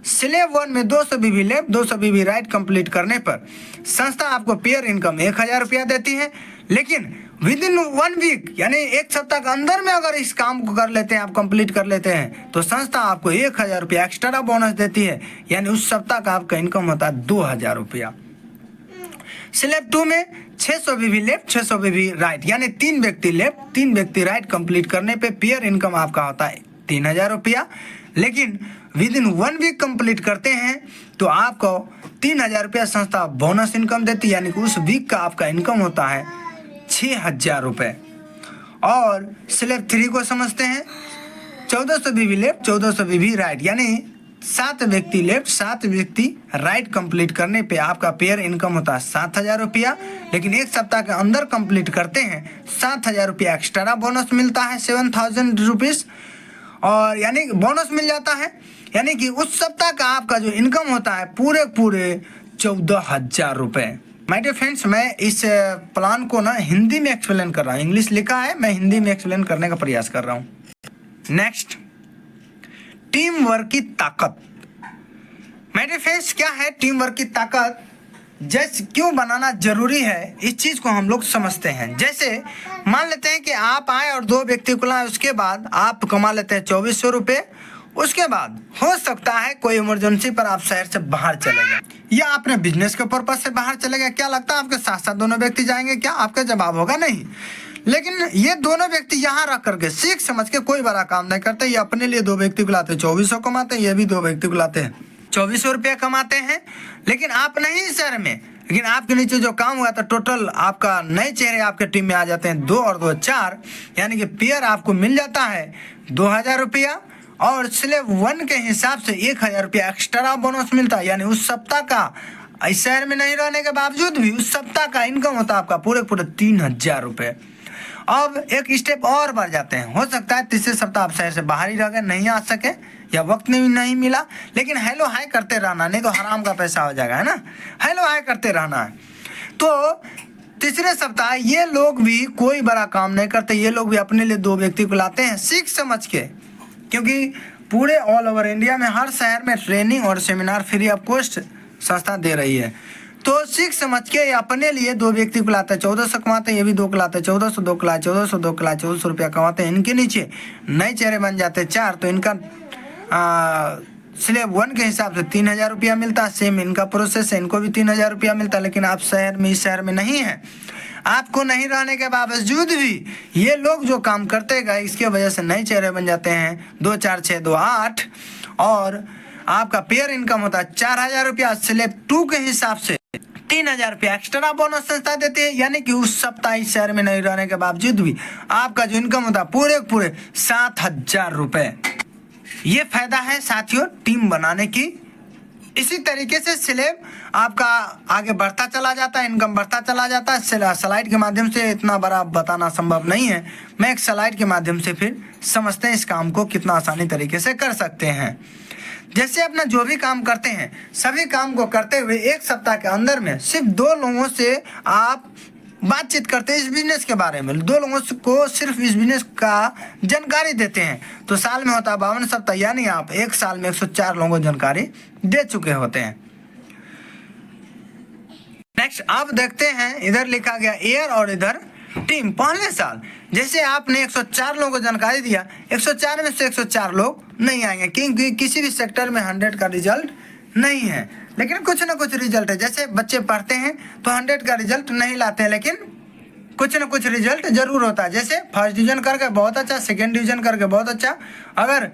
स्लेब 1 में 200 बीबी लेफ्ट 200 बीबी राइट कंप्लीट करने पर संस्था आपको पेयर इनकम 1000 रुपया देती है। लेकिन विद इन 1 वीक यानी 1 सप्ताह के अंदर में अगर इस काम को कर लेते हैं, आप कंप्लीट कर लेते हैं, तो संस्था आपको 1000 रुपया एक्स्ट्रा बोनस देती है। यानी उस सप्ताह का आपका इनकम होता है 2000 रुपया। स्लेब 2 में 600 बीबी लेफ्ट 600 बीबी राइट, यानी 3 व्यक्ति लेफ्ट 3 व्यक्ति राइट कंप्लीट करने पे पेयर इनकम आपका होता है 3000 रुपया। लेकिन विद इन 1 वीक कंप्लीट करते हैं तो आपको 3000 रुपया संस्था बोनस इनकम देती है, यानी कि उस वीक का आपका इनकम होता है 6000 रुपये। और स्लेब 3 को समझते हैं, 1400 बीबी लेफ्ट 1400 बीबी राइट, यानी 7 व्यक्ति लेफ्ट 7 व्यक्ति राइट कंप्लीट करने पे आपका पेयर इनकम होता है 7000 रुपया। लेकिन 1 सप्ताह के अंदर कंप्लीट करते हैं 7000 रुपया एक्स्ट्रा बोनस मिलता है 7000 रुपीज़। और यानी बोनस मिल जाता है, यानी कि उस सप्ताह का आपका जो इनकम होता है पूरे 14,000 रुपये। माय डियर फ्रेंड्स, मैं इस प्लान को ना हिंदी में एक्सप्लेन कर रहा हूँ, इंग्लिश लिखा है, मैं हिंदी में एक्सप्लेन करने का प्रयास कर रहा हूँ। नेक्स्ट, टीम वर्क की ताकत। माय डियर फ्रेंड्स, क्या है टीम वर्क की ताकत, जैसे क्यों बनाना जरूरी है, इस चीज को हम लोग समझते हैं। जैसे मान लेते हैं कि आप आए और 2 व्यक्ति को लाए, उसके बाद आप कमा लेते हैं 2400 रुपये। उसके बाद हो सकता है कोई इमरजेंसी पर आप शहर से बाहर चले गए, या आपने बिजनेस के पर्पज से बाहर चले गए। क्या लगता है आपके साथ साथ दोनों व्यक्ति जाएंगे क्या? आपका जवाब होगा नहीं। लेकिन ये दोनों व्यक्ति यहाँ रख करके सीख समझ के कोई बड़ा काम नहीं करते। ये अपने लिए 2 व्यक्ति को लाते 2400 कमाते हैं, ये भी 2 व्यक्ति को लाते हैं 2400 रुपया कमाते हैं। लेकिन आप नहीं शहर में, लेकिन आपके नीचे जो काम हुआ था टोटल आपका नए चेहरे आपके टीम में आ जाते हैं 2 और 2 4, यानी कि पेयर आपको मिल जाता है 2000 रुपया। और स्लेब 1 के हिसाब से 1000 रुपया एक्स्ट्रा बोनस मिलता है, यानी उस सप्ताह का इस शहर में नहीं रहने के बावजूद भी उस सप्ताह का इनकम होता है आपका पूरे 3000 रुपये। अब एक स्टेप और बढ़ जाते हैं, हो सकता है तीसरे सप्ताह आप शहर से बाहर ही रह गए, नहीं आ सके या वक्त नहीं मिला, लेकिन हेलो हाय करते रहना, नहीं तो हराम का पैसा हो जाएगा, है ना। हेलो हाय करते रहना है। तो तीसरे सप्ताह ये लोग भी कोई बड़ा काम नहीं करते, ये लोग भी अपने लिए 2 व्यक्ति को लाते हैं सीख समझ के, क्योंकि पूरे ऑल ओवर इंडिया में हर शहर में ट्रेनिंग और सेमिनार फ्री ऑफ कॉस्ट संस्था दे रही है। तो सीख समझ के अपने लिए 2 व्यक्ति को लाते हैं, 1400 कमाते हैं, ये भी 2 को लाते हैं 1400, 2 को लाए 1400, 2 को लाए 1400 रुपया कमाते हैं। इनके नीचे नए चेहरे बन जाते हैं 4, तो इनका स्लेब 1 के हिसाब से 3000 रुपया मिलता है। सेम इनका प्रोसेस है, इनको भी 3000 रुपया मिलता है। लेकिन आप शहर में इस शहर में नहीं है, आपको नहीं रहने के बावजूद भी ये लोग जो काम करते गए इसके वजह से नए चेहरे बन जाते हैं 2 4 6 2 8, और आपका पेयर इनकम होता है 4000 रुपया। स्लेब 2 के हिसाब से 3000 रुपया एक्स्ट्रा बोनस संस्था देते हैं, यानी कि उस सप्ताह इस शहर में नहीं रहने के बावजूद भी आपका जो इनकम होता है पूरे 7000 रुपये। ये फायदा है साथियों टीम बनाने की। इसी तरीके से स्लेब आपका आगे बढ़ता चला जाता है, इनकम बढ़ता चला जाता है। स्लाइड के माध्यम से इतना बड़ा बताना संभव नहीं है, मैं एक स्लाइड के माध्यम से फिर समझते हैं इस काम को कितना आसानी तरीके से कर सकते हैं। जैसे अपना जो भी काम करते हैं सभी काम को करते हुए एक सप्ताह के अंदर में सिर्फ 2 लोगों से आप बातचीत करते हैं इस बिजनेस के बारे में, 2 लोगों को सिर्फ इस बिजनेस का जानकारी देते हैं, तो साल में होता है 52 सप्ताह, यानी आप एक साल में 104 लोगों को जानकारी दे चुके होते हैं। नेक्स्ट आप देखते हैं इधर लिखा गया एयर और इधर टीम। पहले साल जैसे आपने 104 लोगों को जानकारी दिया, 104 में से 104 लोग नहीं आएंगे क्योंकि किसी भी सेक्टर में 100 का रिजल्ट नहीं है, लेकिन कुछ ना कुछ रिजल्ट है। जैसे बच्चे पढ़ते हैं तो 100 का रिजल्ट नहीं लाते हैं, लेकिन कुछ ना कुछ रिजल्ट जरूर होता है। जैसे फर्स्ट डिवीजन करके बहुत अच्छा, सेकेंड डिवीजन करके बहुत अच्छा, अगर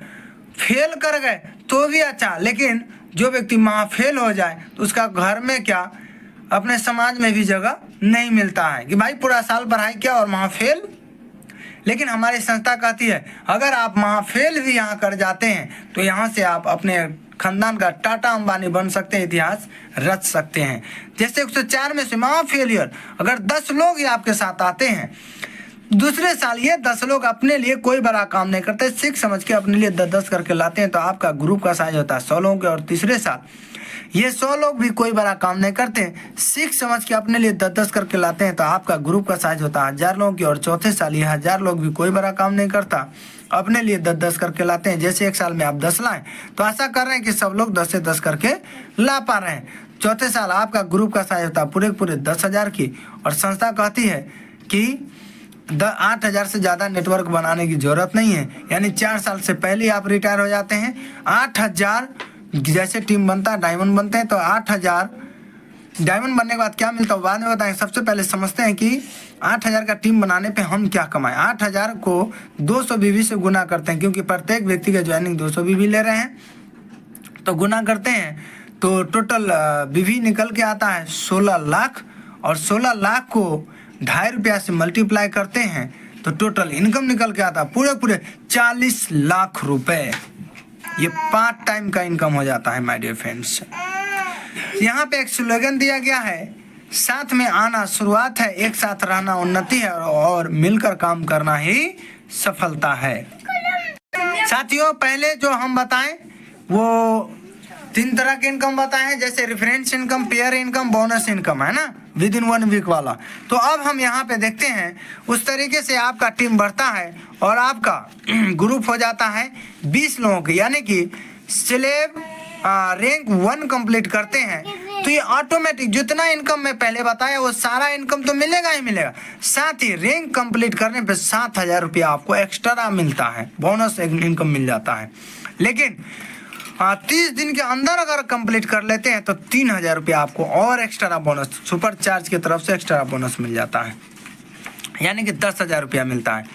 फेल कर गए तो भी अच्छा, लेकिन जो व्यक्ति वहाँ फेल हो जाए तो उसका घर में क्या अपने समाज में भी जगह नहीं मिलता है कि भाई पूरा साल पढ़ाई किया और वहाँ फेल। लेकिन हमारी संस्था कहती है अगर आप वहाँ फेल भी यहाँ कर जाते हैं तो यहाँ से आप अपने खानदान का टाटा अंबानी बन सकते हैं, इतिहास रच सकते हैं। जैसे 104 में से वहाँ फेलियर अगर 10 लोग ही आपके साथ आते हैं, दूसरे साल ये 10 लोग अपने लिए कोई बड़ा काम नहीं करते, सीख समझ के अपने लिए 10-10 करके लाते हैं, तो आपका ग्रुप का साइज होता है 100 लोगों के। और तीसरे साल ये 100 लोग भी कोई बड़ा काम नहीं करते, सीख समझ के अपने लिए 10-10 करके लाते हैं, तो आपका ग्रुप का साइज होता है 1000 लोगों की। और चौथे साल ये 1000 लोग भी कोई बड़ा काम नहीं करता, अपने लिए 10-10 करके लाते हैं। जैसे एक साल में आप 10 लाएं तो आशा कर रहे हैं कि सब लोग 10 से 10 करके ला पा रहे हैं। चौथे साल आपका ग्रुप का साइज होता है पूरे 10,000 की। और संस्था कहती है कि 8000 से ज़्यादा नेटवर्क बनाने की जरूरत नहीं है, यानी 4 साल से पहले आप रिटायर हो जाते हैं। 8000 जैसे टीम बनता है डायमंड बनते हैं, तो 8000 डायमंड बनने के बाद क्या मिलता है बाद में बताएंगे। सबसे पहले समझते हैं कि 8000 का टीम बनाने पे हम क्या कमाएं। 8000 को 200 बीवी से गुना करते हैं, क्योंकि प्रत्येक व्यक्ति का ज्वाइनिंग 200 बीवी ले रहे हैं, तो गुना करते हैं तो टोटल बीवी निकल के आता है 16 लाख। और 16 लाख को 2.5 रुपया से मल्टीप्लाई करते हैं तो टोटल इनकम निकल के आता है पूरे 40 लाख रुपए। ये पार्ट टाइम का इनकम हो जाता है माय डियर फ्रेंड्स। यहाँ पे एक स्लोगन दिया गया है, साथ में आना शुरुआत है, एक साथ रहना उन्नति है, और मिलकर काम करना ही सफलता है। साथियों पहले जो हम बताएं वो 3 तरह के इनकम बताए हैं, जैसे reference income, pair income, bonus income, है ना, विद इन 1 वीक वाला। तो अब हम यहाँ पे देखते हैं उस तरीके से आपका टीम बढ़ता है और आपका ग्रुप हो जाता है 20 लोगों की, यानी कि स्लेब रैंक 1 कंप्लीट करते हैं तो ये ऑटोमेटिक जितना इनकम मैं पहले बताया वो सारा इनकम तो मिलेगा ही मिलेगा, साथ ही रैंक कंप्लीट करने पे 7,000 रुपया आपको एक्स्ट्रा मिलता है, बोनस इनकम मिल जाता है। लेकिन 30 दिन के अंदर अगर कंप्लीट कर लेते हैं तो 3,000 रुपया आपको और एक्स्ट्रा बोनस सुपर चार्ज की तरफ से एक्स्ट्रा बोनस मिल जाता है, यानी कि 10,000 रुपया मिलता है।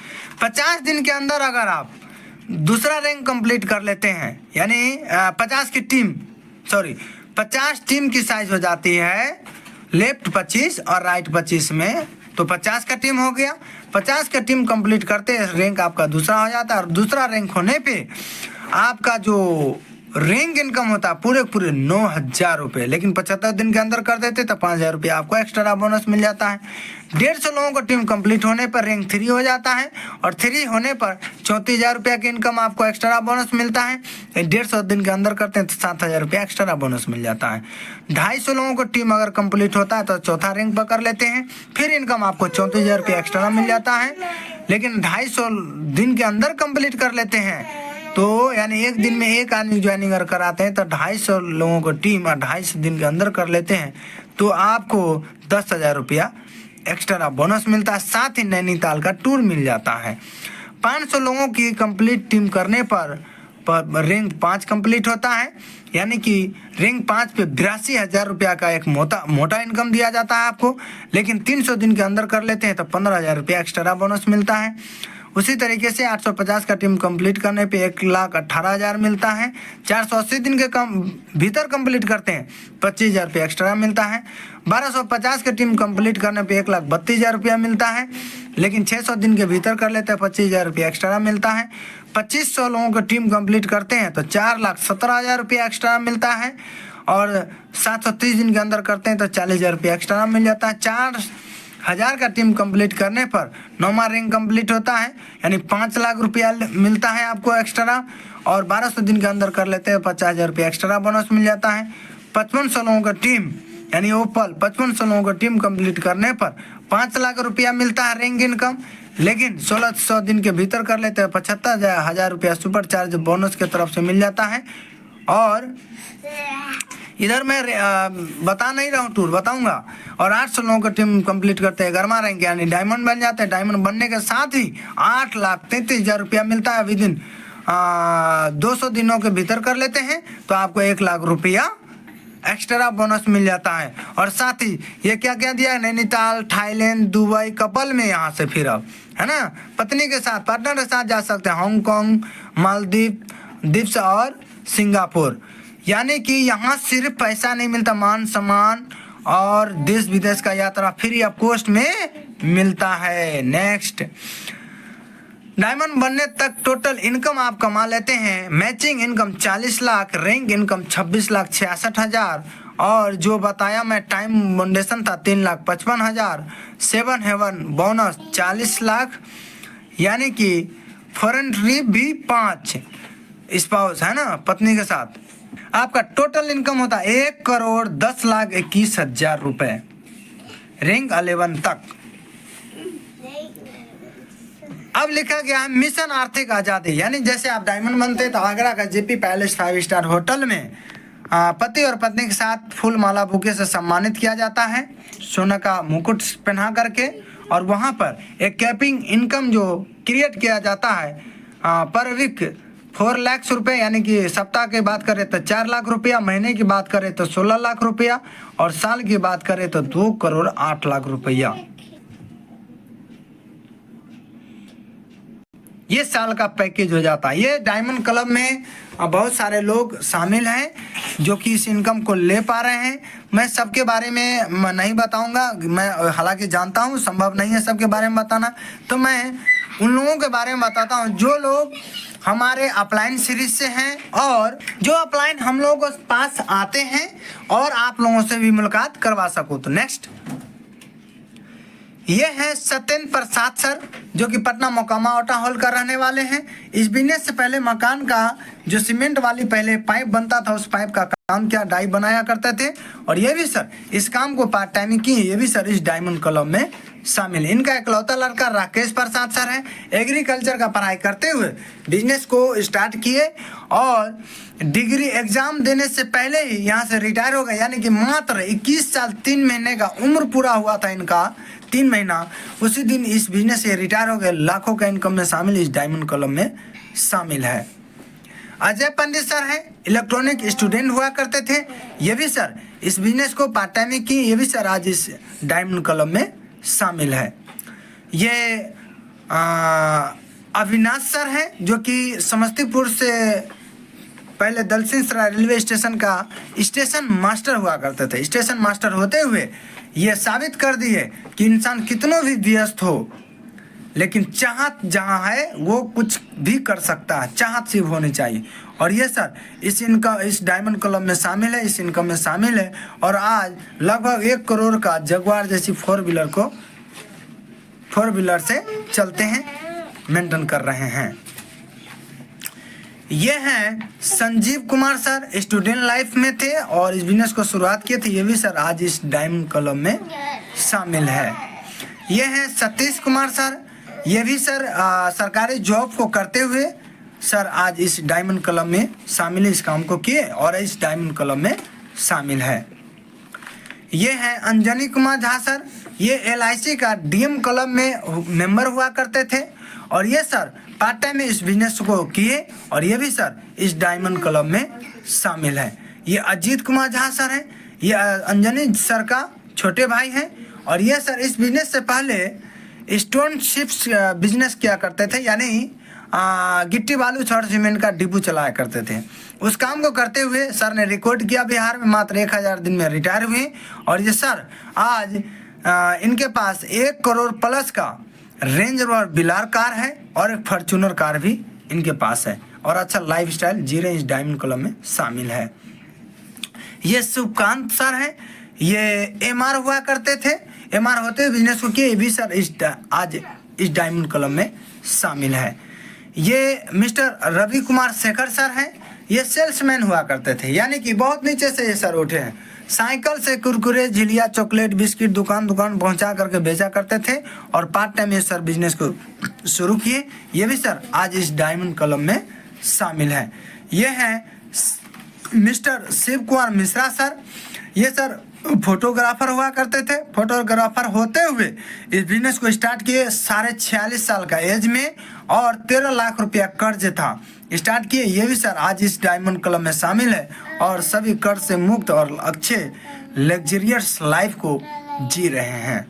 50 दिन के अंदर अगर आप दूसरा रैंक कंप्लीट कर लेते हैं, यानी 50 टीम की साइज हो जाती है लेफ्ट 25 और राइट 25 में, तो 50 का टीम हो गया। 50 का टीम कंप्लीट करते रैंक आपका दूसरा हो जाता है और दूसरा रैंक होने पे आपका जो रैंक इनकम होता है पूरे 9,000 रुपये, लेकिन 75 दिन के अंदर कर देते तो 5,000 रुपया आपको एक्स्ट्रा बोनस मिल जाता है। 150 लोगों को टीम कंप्लीट होने पर रैंक 3 हो जाता है और 3 होने पर 34,000 रुपया की इनकम आपको एक्स्ट्रा बोनस मिलता है। 150 दिन के अंदर करते हैं तो 7,000 रुपया एक्स्ट्रा बोनस मिल जाता है। 250 लोगों को टीम अगर कंप्लीट होता है तो चौथा रैंक पकड़ लेते हैं, फिर इनकम आपको 34,000 रुपया एक्स्ट्रा मिल जाता है। लेकिन 250 दिन के अंदर कंप्लीट कर लेते हैं तो यानी एक दिन में एक आदमी ज्वाइनिंग अगर कराते हैं तो 250 लोगों को टीम और 250 दिन के अंदर कर लेते हैं तो आपको 10,000 रुपया एक्स्ट्रा बोनस मिलता है, साथ ही नैनीताल का टूर मिल जाता है। 500 लोगों की कंप्लीट टीम करने पर रैंक 5 कंप्लीट होता है, यानी कि रैंक 5 पे 82,000 रुपया का एक मोटा इनकम दिया जाता है आपको। लेकिन 300 दिन के अंदर कर लेते हैं तो 15,000 रुपया एक्स्ट्रा बोनस मिलता है। उसी तरीके से 850 का टीम कंप्लीट करने पे 1,18,000 मिलता है। 480 दिन के भीतर कंप्लीट करते हैं 25,000 रुपया एक्स्ट्रा मिलता है। 1250 का टीम कंप्लीट करने पे 1,32,000 रुपया मिलता है, लेकिन 600 दिन के भीतर कर लेते हैं 25,000 रुपया एक्स्ट्रा मिलता है। 2500 लोगों को टीम कंप्लीट करते हैं तो 4,17,000 रुपया एक्स्ट्रा मिलता है और 730 दिन के अंदर करते हैं तो 40,000 रुपया एक्स्ट्रा मिल जाता है। 4,000 का टीम कंप्लीट करने पर 9वां रैंक कंप्लीट होता है, यानी 5 लाख रुपया मिलता है आपको एक्स्ट्रा और 1200 दिन के अंदर कर लेते हैं 50,000 रुपया एक्स्ट्रा बोनस मिल जाता है। 5500 लोगों का टीम यानी ओपल 5500 लोगों का टीम कंप्लीट करने पर 5 लाख रुपया मिलता है रैंक इनकम, लेकिन 1600 दिन के भीतर कर लेते हैं 75,000 रुपया सुपर चार्ज बोनस की तरफ से मिल जाता है। और इधर मैं बता नहीं रहा हूँ, टूर बताऊंगा। और 800 लोगों का टीम कंप्लीट करते हैं 11वां रैंक यानी डायमंड बन जाते हैं। डायमंड बनने के साथ ही 8,33,000 रुपया मिलता है विद इन 200 दिनों के भीतर कर लेते हैं तो आपको 1 लाख रुपया एक्स्ट्रा बोनस मिल जाता है। और साथ ही ये क्या क्या दिया है, नैनीताल, थाईलैंड, दुबई कपल में यहाँ से फिर अब है ना पत्नी के साथ पार्टनर के साथ जा सकते हैं, हांगकांग, मालदीव द्वीप और सिंगापुर। यानी कि यहाँ सिर्फ पैसा नहीं मिलता, मान सम्मान और देश विदेश का यात्रा फ्री ऑफ कॉस्ट में मिलता है। नेक्स्ट, डायमंड बनने तक टोटल इनकम आप कमा लेते हैं। Matching income 40 lakh, rank income 26,66,000 और जो बताया मैं टाइम फाउंडेशन था 3,55,000। 7 हेवन बोनस 40 लाख, यानी कि फॉरेन ट्रिप भी 5 स्पाउस है ना पत्नी के साथ। आपका टोटल इनकम होता है 1,10,21,000 रुपए रैंक 11 तक। अब लिखा गया है मिशन आर्थिक आजादी, यानी जैसे आप डायमंड बनते तो आगरा का जेपी पैलेस 5 स्टार होटल में पति और पत्नी के साथ फूल माला बुके से सम्मानित किया जाता है, सोने का मुकुट पहना करके। और वहाँ पर एक कैपिंग इनकम जो क्रिएट किया जाता है पर वीक 4 लाख रुपये, यानी कि सप्ताह की बात करें तो 4 लाख रुपया, महीने की बात करें तो 16 लाख रुपया और साल की बात करें तो 2,08,00,000 रुपया। ये साल का पैकेज हो जाता है। ये डायमंड क्लब में बहुत सारे लोग शामिल हैं जो कि इस इनकम को ले पा रहे हैं। मैं सबके बारे में नहीं बताऊंगा, मैं हालांकि जानता हूं संभव नहीं है सबके बारे में बताना, तो मैं उन लोगों के बारे में बताता हूं जो लोग हमारे अपलाइन सीरीज से हैं और जो अपलाइन हम लोगों के पास आते हैं और आप लोगों से भी मुलाकात करवा सकूं। तो नेक्स्ट, ये हैं सत्येंद्र प्रसाद सर, जो कि पटना मोकामा आउटा हॉल का रहने वाले हैं। इस बिजनेस से पहले मकान का जो सीमेंट वाली पहले पाइप बनता था, उस पाइप का काम किया, डाई बनाया करते थे। और ये भी सर इस काम को पार्ट टाइम किए, ये भी सर इस डायमंड क्लब में शामिल है। इनका इकलौता लड़का राकेश प्रसाद सर है। एग्रीकल्चर का पढ़ाई करते हुए बिजनेस को स्टार्ट किए और डिग्री एग्जाम देने से पहले ही यहाँ से रिटायर हो गए, यानी कि मात्र 21 साल 3 महीने का उम्र पूरा हुआ था इनका, 3 महीना, उसी दिन इस बिजनेस से रिटायर हो गए। लाखों का इनकम में शामिल इस डायमंड क्लब में शामिल है। अजय पंडित सर हैं, इलेक्ट्रॉनिक स्टूडेंट हुआ करते थे। ये भी सर इस बिजनेस को पार्ट टाइम की, ये भी सर आज इस डायमंड क्लब में शामिल है। ये अविनाश सर हैं, जो कि समस्तीपुर से पहले दलसिंह सराय रेलवे स्टेशन का स्टेशन मास्टर हुआ करते थे। स्टेशन मास्टर होते हुए ये साबित कर दिए कि इंसान कितनों भी व्यस्त हो, लेकिन चाहत जहाँ है वो कुछ भी कर सकता है, चाहत सिर्फ होनी चाहिए। और ये सर इस डायमंड क्लब में शामिल है, इस इनकम में शामिल है। और आज लगभग 1 करोड़ का जगुआर जैसी 4 व्हीलर से चलते हैं, मेंटेन कर रहे हैं। ये हैं Sanjeev Kumar sir, student life में थे और इस बिजनेस को शुरुआत किए थे। ये भी सर आज इस डायमंड क्लब में शामिल है। ये हैं सतीश कुमार सर, ये भी सर सरकारी जॉब को करते हुए सर आज इस डायमंड क्लब में शामिल है, इस काम को किए और इस डायमंड क्लब में शामिल है। ये हैं अंजनी कुमार झा सर, ये LIC का DM क्लब में मेंबर हुआ करते थे और ये सर पार्ट टाइम में इस बिजनेस को किए और ये भी सर इस डायमंड क्लब में शामिल है। ये अजीत कुमार झा सर हैं, ये अंजनी सर का छोटे भाई हैं और ये सर इस बिजनेस से पहले स्टोन शिप्स बिजनेस किया करते थे, यानी गिट्टी बालू छड़ सीमेंट का डिपो चलाया करते थे। उस काम को करते हुए सर ने रिकॉर्ड किया बिहार में, मात्र 1000 दिन में रिटायर हुए। और ये सर आज इनके पास 1 करोड़ प्लस का रेंज रोवर बिलार कार है और एक फॉर्च्यूनर कार भी इनके पास है और अच्छा लाइफ स्टाइल जी रहे, इस डायमंड क्लब में शामिल है। ये शुभकांत सर हैं, ये MR हुआ करते थे, MR होते हुए बिजनेस को किए, ये भी सर आज इस डायमंड क्लब में शामिल है। ये मिस्टर रवि कुमार शेखर सर हैं, ये सेल्समैन हुआ करते थे, यानी कि बहुत नीचे से ये सर उठे हैं। साइकिल से कुरकुरे, झिलिया, चॉकलेट, बिस्किट दुकान पहुंचा करके बेचा करते थे और पार्ट टाइम ये सर बिजनेस को शुरू किए। ये भी सर आज इस डायमंड क्लब में शामिल है। ये हैं मिस्टर शिव कुमार मिश्रा सर, ये सर फोटोग्राफर हुआ करते थे। फोटोग्राफर होते हुए इस बिजनेस को स्टार्ट किए 46 साल का एज में और 13 लाख रुपया कर्ज था, स्टार्ट किए। ये भी सर आज इस डायमंड क्लब में शामिल है और सभी कर्ज से मुक्त और अच्छे लग्जरियस लाइफ को जी रहे हैं।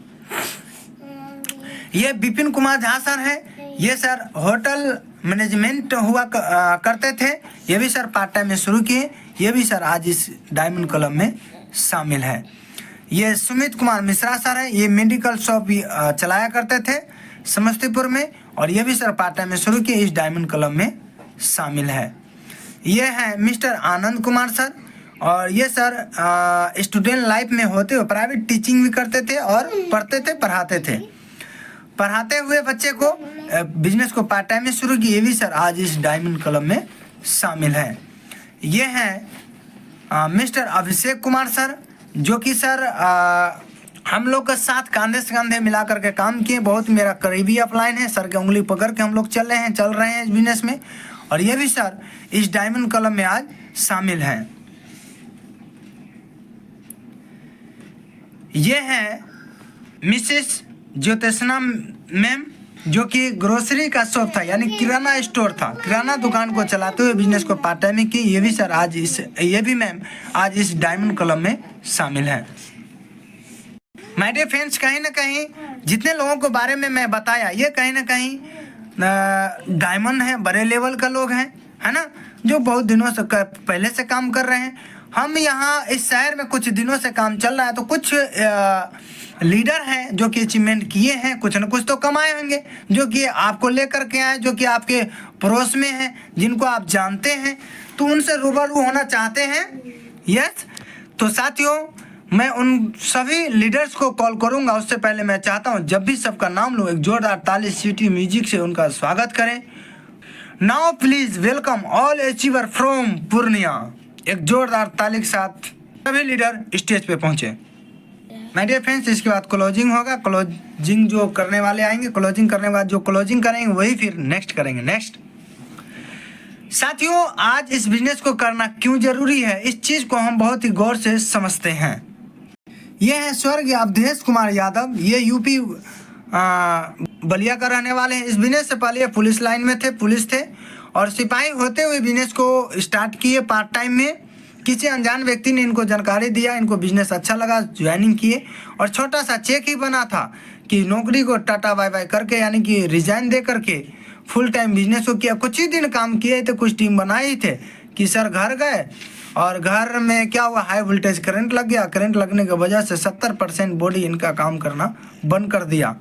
ये विपिन कुमार झा सर हैं, ये सर होटल मैनेजमेंट हुआ करते थे, ये भी सर पार्ट टाइम में शुरू किए। ये भी सर आज इस डायमंड क्लब में शामिल है। ये सुमित कुमार मिश्रा सर हैं, ये मेडिकल शॉप चलाया करते थे समस्तीपुर में और ये भी सर पार्ट टाइम में शुरू किए, इस डायमंड क्लब में शामिल है। ये हैं मिस्टर आनंद कुमार सर और ये सर स्टूडेंट लाइफ में होते हुए प्राइवेट टीचिंग भी करते थे और पढ़ाते हुए बच्चे को बिजनेस को पार्ट टाइम में शुरू किए। ये भी सर आज इस डायमंड क्लब में शामिल है। ये हैं मिस्टर अभिषेक कुमार सर, जो कि सर हम लोग के साथ कंधे से कंधे मिला करके काम किए, बहुत मेरा करीबी अपलाइन है, सर के उंगली पकड़ के हम लोग चल रहे हैं इस बिजनेस में और ये भी सर इस डायमंड क्लब में आज शामिल हैं। ये हैं मिसेस ज्योतिषना मैम, जो कि ग्रोसरी का शॉप था, यानी किराना स्टोर था, किराना दुकान को चलाते हुए बिजनेस को पार्ट टाइम में की। ये भी सर आज ये भी मैम आज इस डायमंड क्लब में शामिल है। माय डियर फ्रेंड्स, कहीं ना कहीं जितने लोगों के बारे में मैं बताया, ये कहीं ना कहीं डायमंड है, बड़े लेवल का लोग हैं, है ना, जो बहुत दिनों से पहले से काम कर रहे हैं। हम यहाँ इस शहर में कुछ दिनों से काम चल रहा है, तो कुछ लीडर हैं जो कि अचीवमेंट किए हैं, कुछ न कुछ तो कमाए होंगे, जो कि आपको लेकर के आए, जो कि आपके पड़ोस में हैं, जिनको आप जानते हैं, तो उनसे रूबरू होना चाहते हैं। यस, तो साथियों मैं उन सभी लीडर्स को कॉल करूंगा। उससे पहले मैं चाहता हूं जब भी सबका नाम लूं एक जोरदार ताली सिटी म्यूजिक से उनका स्वागत करें। Now please welcome all achiever from Purnia. एक जोरदार ताली के साथ सभी लीडर स्टेज पे पहुंचे। माय डियर फ्रेंड्स, इसके बाद क्लोजिंग होगा। क्लोजिंग जो करने वाले आएंगे, क्लोजिंग करने के बाद जो क्लोजिंग करेंगे वही फिर नेक्स्ट करेंगे। नेक्स्ट साथियों, आज इस बिजनेस को करना क्यों जरूरी है, इस चीज को हम बहुत ही गौर से समझते हैं। ये है स्वर्गीय अवधेश कुमार यादव। ये यूपी बलिया का रहने वाले हैं। इस बिजनेस से पहले ये पुलिस लाइन में थे, पुलिस थे और सिपाही होते हुए बिजनेस को स्टार्ट किए पार्ट टाइम में। किसी अनजान व्यक्ति ने इनको जानकारी दिया, इनको बिजनेस अच्छा लगा, ज्वाइनिंग किए और छोटा सा चेक ही बना था कि नौकरी को टाटा बाय बाय करके यानी कि रिजाइन दे करके फुल टाइम बिजनेस को किया। कुछ ही दिन काम किए थे, कुछ टीम बनाए ही थे कि सर घर गए और घर में क्या हुआ, हाई वोल्टेज करंट लग गया। करंट लगने की वजह से 70% बॉडी इनका काम करना बंद कर दिया।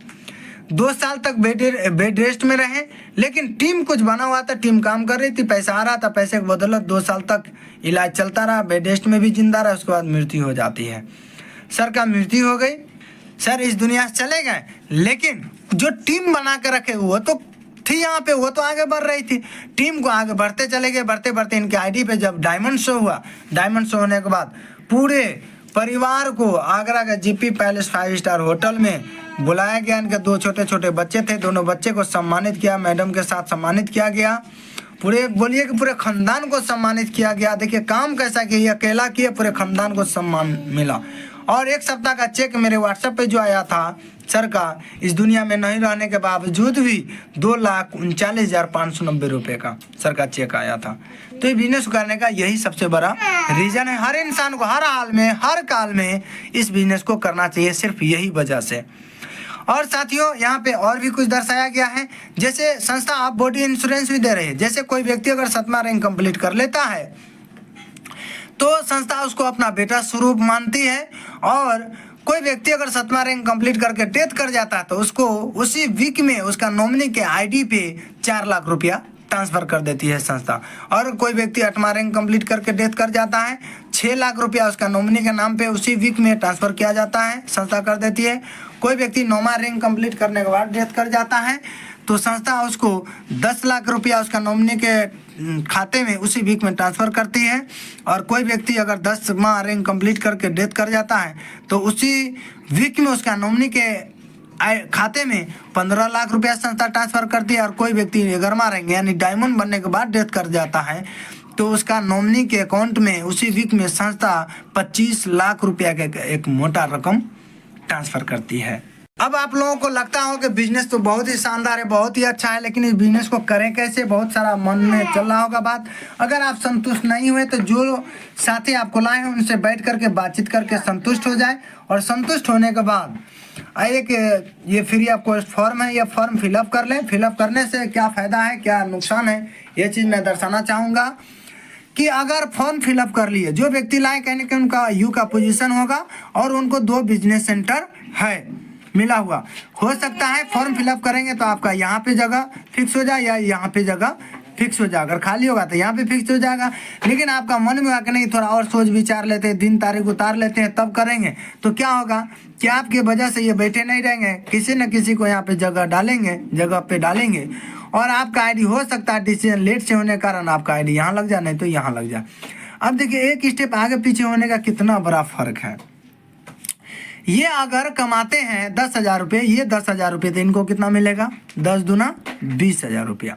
2 साल तक बेड रेस्ट में रहे, लेकिन टीम कुछ बना हुआ था, टीम काम कर रही थी, पैसा आ रहा था। पैसे की बदौलत 2 साल तक इलाज चलता रहा, बेड रेस्ट में भी जिंदा रहा। उसके बाद मृत्यु हो जाती है। सर का मृत्यु हो गई, सर इस दुनिया से चले गए, लेकिन जो टीम बना के रखे वो तो थी यहाँ पे, वो तो आगे बढ़ रही थी। टीम को आगे बढ़ते चले गए। बढ़ते बढ़ते इनके आईडी पे जब डायमंड शो हुआ, डायमंड शो होने के बाद पूरे परिवार को आगरा के जीपी पैलेस 5 स्टार होटल में बुलाया गया। इनके 2 छोटे छोटे बच्चे थे, दोनों बच्चे को सम्मानित किया, मैडम के साथ सम्मानित किया गया। पूरे बोलिए कि पूरे खानदान को सम्मानित किया गया। देखिए काम कैसा किया, ये अकेला किया, पूरे खानदान को सम्मान मिला। और 1 सप्ताह का चेक मेरे व्हाट्सएप पे जो आया था सर का, इस दुनिया में नहीं रहने के बावजूद भी 2,39,590 रुपये का सर का चेक आया था। तो ये बिजनेस करने का यही सबसे बड़ा रीजन है। हर इंसान को हर हाल में हर काल में इस बिजनेस को करना चाहिए, सिर्फ यही वजह से। और साथियों यहाँ पे और भी कुछ दर्शाया गया है। जैसे संस्था आप बॉडी इंश्योरेंस भी दे रही है। जैसे कोई व्यक्ति अगर 7वां रैंक कंप्लीट कर लेता है तो संस्था उसको अपना बेटा स्वरूप मानती है। और कोई व्यक्ति अगर 7वां रैंक कंप्लीट करके डेथ कर जाता है तो उसको उसी वीक में उसका नॉमिनी के आईडी पे 4 लाख रुपया ट्रांसफर कर देती है संस्था। और कोई व्यक्ति 8वां रैंक कंप्लीट करके डेथ कर जाता है, 6 लाख रुपया उसका नॉमिनी के नाम पे उसी वीक में ट्रांसफर किया जाता है, संस्था कर देती है। कोई व्यक्ति 9वां रैंक कंप्लीट करने के बाद डेथ कर जाता है तो संस्था उसको 10 लाख रुपया उसका नॉमिनी के खाते में उसी वीक में ट्रांसफ़र करती है। और कोई व्यक्ति अगर 10वां रैंक कंप्लीट करके डेथ कर जाता है तो उसी वीक में उसका नॉमिनी के खाते में 15 लाख रुपया संस्था ट्रांसफ़र करती है। और कोई व्यक्ति 11वां रैंक यानी डायमंड बनने के बाद डेथ कर जाता है तो उसका नॉमिनी के अकाउंट में उसी वीक में संस्था 25 लाख रुपया का एक मोटा रकम ट्रांसफ़र करती है। अब आप लोगों को लगता हो कि बिजनेस तो बहुत ही शानदार है, बहुत ही अच्छा है, लेकिन इस बिजनेस को करें कैसे, बहुत सारा मन में चल रहा होगा बात। अगर आप संतुष्ट नहीं हुए तो जो साथी आपको लाए हैं उनसे बैठ करके बातचीत करके संतुष्ट हो जाए। और संतुष्ट होने के बाद एक ये फ्री आपको फॉर्म है, ये फॉर्म फिलअप कर लें। फिलअप करने से क्या फ़ायदा है, क्या नुकसान है, ये चीज़ मैं दर्शाना चाहूँगा कि अगर फॉर्म फिलअप कर लिए, जो व्यक्ति लाए कहने के उनका यू का पोजीशन होगा और उनको 2 बिजनेस सेंटर है मिला हुआ। हो सकता है फॉर्म फिलअप करेंगे तो आपका यहाँ पे जगह फिक्स हो जाए या यहाँ पे जगह फिक्स हो जाए। अगर खाली होगा तो यहाँ पे फिक्स हो जाएगा। लेकिन आपका मन में आकर नहीं, थोड़ा और सोच विचार लेते हैं, दिन तारीख उतार लेते हैं, तब करेंगे तो क्या होगा कि आपकी वजह से ये बैठे नहीं रहेंगे, किसी न किसी को यहाँ पे जगह डालेंगे, जगह पे डालेंगे और आपका आईडी हो सकता है डिसीजन लेट से होने के कारण आपका आईडी यहाँ लग जाए, नहीं तो यहाँ लग जाए। अब देखिए एक स्टेप आगे पीछे होने का कितना बड़ा फर्क है। ये अगर कमाते हैं 10,000 रुपये, ये 10,000 रुपये तो इनको कितना मिलेगा, 10 दूना 20,000 रुपया।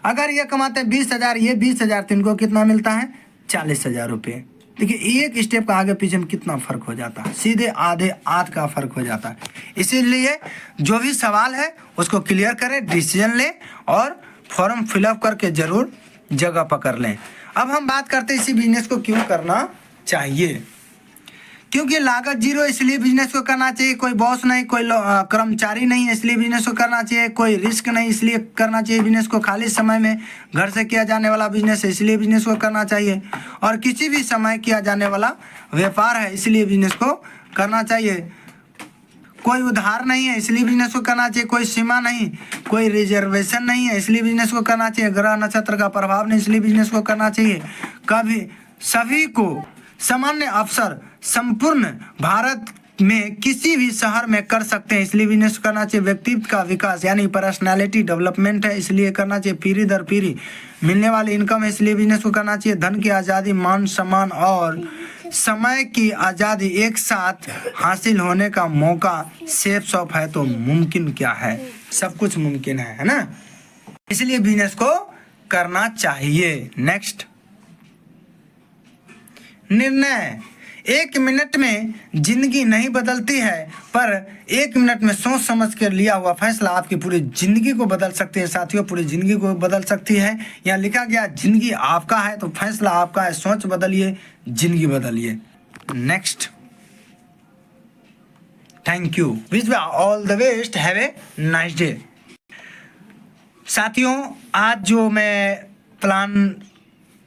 अगर ये कमाते हैं 20,000, ये 20,000 तो इनको कितना मिलता है, 40,000 रुपये। देखिए एक स्टेप का आगे पीछे में कितना फ़र्क हो जाता है, सीधे आधे आध का फ़र्क हो जाता है। इसीलिए जो भी सवाल है उसको क्लियर करें, डिसीजन लें और फॉर्म फिलअप करके ज़रूर जगह पकड़ लें। अब हम बात करते हैं इसी बिजनेस को क्यों करना चाहिए। क्योंकि लागत जीरो इसलिए बिजनेस को करना चाहिए, कोई बॉस नहीं, कोई कर्मचारी नहीं है इसलिए बिजनेस को करना चाहिए, कोई रिस्क नहीं इसलिए करना चाहिए बिजनेस को, खाली समय में घर से किया जाने वाला बिजनेस है इसलिए बिजनेस को करना चाहिए, और किसी भी समय किया जाने वाला व्यापार है इसलिए बिजनेस को करना चाहिए। कोई उधार नहीं है इसलिए बिजनेस को करना चाहिए, कोई सीमा नहीं, कोई रिजर्वेशन नहीं है इसलिए बिजनेस को करना चाहिए, ग्रह नक्षत्र का प्रभाव नहीं इसलिए बिजनेस को करना चाहिए। कभी सभी को सामान्य अवसर संपूर्ण भारत में किसी भी शहर में कर सकते हैं, इसलिए बिजनेस करना चाहिए। व्यक्तित्व का विकास यानी पर्सनालिटी डेवलपमेंट है, इसलिए करना चाहिए। पीढ़ी दर पीढ़ी मिलने वाली इनकम है, इसलिए बिजनेस को करना चाहिए। धन की आज़ादी, मान सम्मान और समय की आज़ादी एक साथ हासिल होने का मौका सेफ शॉप है तो मुमकिन क्या है, सब कुछ मुमकिन है ना, इसलिए बिजनेस को करना चाहिए। नेक्स्ट, निर्णय। 1 मिनट में जिंदगी नहीं बदलती है, पर 1 मिनट में सोच समझ कर लिया हुआ फैसला आपकी पूरी जिंदगी को बदल सकती है। साथियों, पूरी जिंदगी को बदल सकती है। यहाँ लिखा गया जिंदगी आपका है तो फैसला आपका है। सोच बदलिए, जिंदगी बदलिए। Next, thank you, wish all the best, have a nice day. साथियों, आज जो मैं प्लान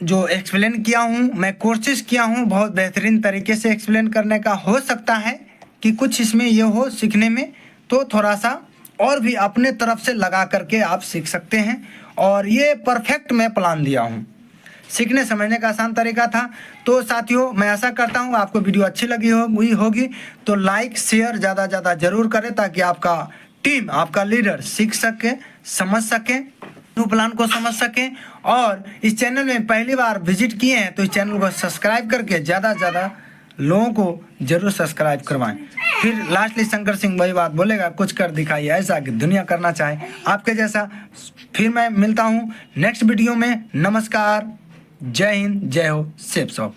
जो एक्सप्लेन किया हूँ, मैं कोशिश किया हूँ बहुत बेहतरीन तरीके से एक्सप्लेन करने का। हो सकता है कि कुछ इसमें ये हो सीखने में, तो थोड़ा सा और भी अपने तरफ से लगा करके आप सीख सकते हैं। और ये परफेक्ट मैं प्लान दिया हूँ, सीखने समझने का आसान तरीका था। तो साथियों, मैं आशा करता हूँ आपको वीडियो अच्छी लगी होगी तो लाइक शेयर ज़्यादा ज़रूर करें, ताकि आपका टीम, आपका लीडर सीख सके, समझ सके, प्लान को समझ सकें। और इस चैनल में पहली बार विजिट किए हैं तो इस चैनल को सब्सक्राइब करके ज़्यादा लोगों को जरूर सब्सक्राइब करवाएं। फिर लास्टली शंकर सिंह वही बात बोलेगा, कुछ कर दिखाइए ऐसा कि दुनिया करना चाहे आपके जैसा। फिर मैं मिलता हूं नेक्स्ट वीडियो में। नमस्कार, जय हिंद, जय हो, सेफ शॉप।